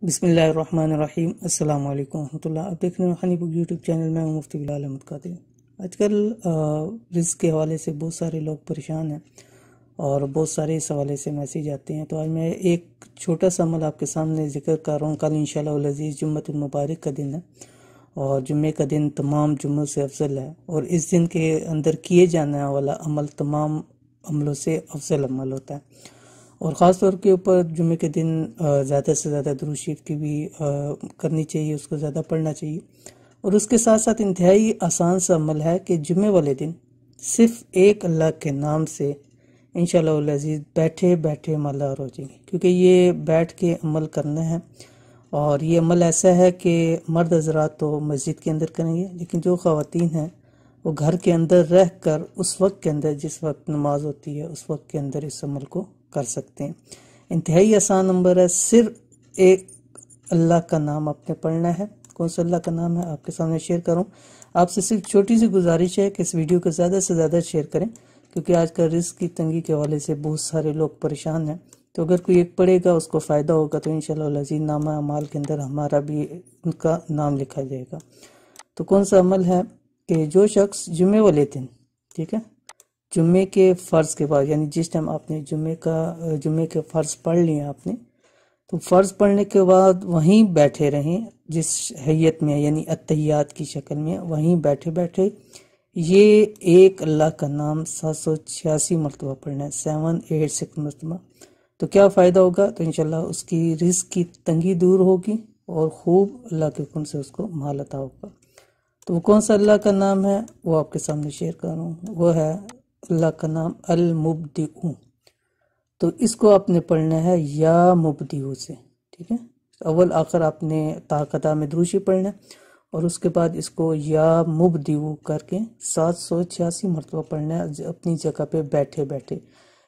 بسم اللہ الرحمن الرحیم۔ السلام علیکم ورحمۃ اللہ۔ آپ دیکھ رہے ہیں ہنی بک یوٹیوب چینل میں، مفتی بلال احمد قادری۔ آج کل رزق کے حوالے سے بہت سارے لوگ پریشان ہیں اور بہت سارے اس حوالے سے میسیج آتے ہیں، تو آج میں ایک چھوٹا سا عمل آپ کے سامنے ذکر کر رہا ہوں۔ کل انشاءاللہ العزیز جمعۃ المبارک کا دن ہے اور جمعے کا دن تمام جمعوں سے افضل ہے، اور اس دن کے اندر کیے جانے والا عمل تمام عملوں سے افضل عمل ہوتا ہے، اور خاص طور کے اوپر جمعے کے دن زیادہ سے زیادہ درود شریف کی بھی کرنی چاہیے، اس کو زیادہ پڑھنا چاہیے۔ اور اس کے ساتھ ساتھ انتہائی آسان سا عمل ہے کہ جمعے والے دن صرف ایک اللہ کے نام سے انشاءاللہ العزیز بیٹھے بیٹھے مالدار ہو جائیں گے، کیونکہ یہ بیٹھ کے عمل کرنا ہے، اور یہ عمل ایسا ہے کہ مرد حضرات تو مسجد کے اندر کریں گے، لیکن جو خواتین ہیں وہ گھر کے اندر رہ کر اس وقت کے اندر جس وقت نماز ہوتی ہے اس وقت کے اندر اس عمل کو کر سکتے ہیں۔ انتہائی آسان نمبر ہے، صرف ایک اللہ کا نام آپ نے پڑھنا ہے۔ کون سا اللہ کا نام ہے آپ کے سامنے شیئر کروں۔ آپ سے صرف چھوٹی سی گزارش ہے کہ اس ویڈیو کو زیادہ سے زیادہ شیئر کریں، کیونکہ آج کل رزق کی تنگی کے حوالے سے بہت سارے لوگ پریشان ہیں، تو اگر کوئی ایک پڑھے گا اس کو فائدہ ہوگا، تو انشاءاللہ العزیز نامہ اعمال کے اندر ہمارا بھی ان کا نام لکھا جائے گا۔ تو کون سا عمل ہے کہ جو شخص جمعے والے دن، ٹھیک ہے، جمعے کے فرض کے بعد، یعنی جس ٹائم آپ نے جمعے کے فرض پڑھ لیے آپ نے، تو فرض پڑھنے کے بعد وہیں بیٹھے رہیں جس حیت میں، یعنی اتحیات کی شکل میں وہیں بیٹھے بیٹھے یہ ایک اللہ کا نام 786 مرتبہ پڑھنا ہے، 786 مرتبہ۔ تو کیا فائدہ ہوگا؟ تو انشاءاللہ اس کی رزق کی تنگی دور ہوگی اور خوب اللہ کے حکم سے اس کو مال عطا ہوگا۔ تو وہ کون سا اللہ کا نام ہے وہ آپ کے سامنے شیئر کر رہا ہوں، وہ ہے اللہ کا نام المبدئ۔ تو اس کو آپ نے پڑھنا ہے یا مبدئ سے، ٹھیک ہے، اول آخر آپ نے تا میں درود شریف پڑھنا ہے، اور اس کے بعد اس کو یا مبدئ کر کے 786 مرتبہ پڑھنا ہے اپنی جگہ پہ بیٹھے بیٹھے۔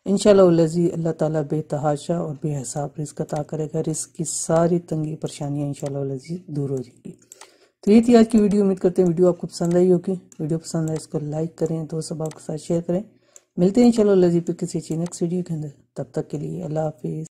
انشاءاللہ العزیز اللہ تعالیٰ بے تحاشا اور بے حساب رزق عطا کرے گا، رزق کی ساری تنگی پریشانیاں انشاءاللہ العزیز دور ہو جائیں گی۔ تو یہ تھی آج کی ویڈیو، امید کرتے ہیں ویڈیو آپ کو پسند آئی ہوگی۔ ویڈیو پسند آئے اس کو لائک کریں، دوست احباب کے ساتھ شیئر کریں۔ ملتے ہیں انشاءاللہ العزیز پھر کسی نیکسٹ ویڈیو کے اندر، تب تک کے لیے اللہ حافظ۔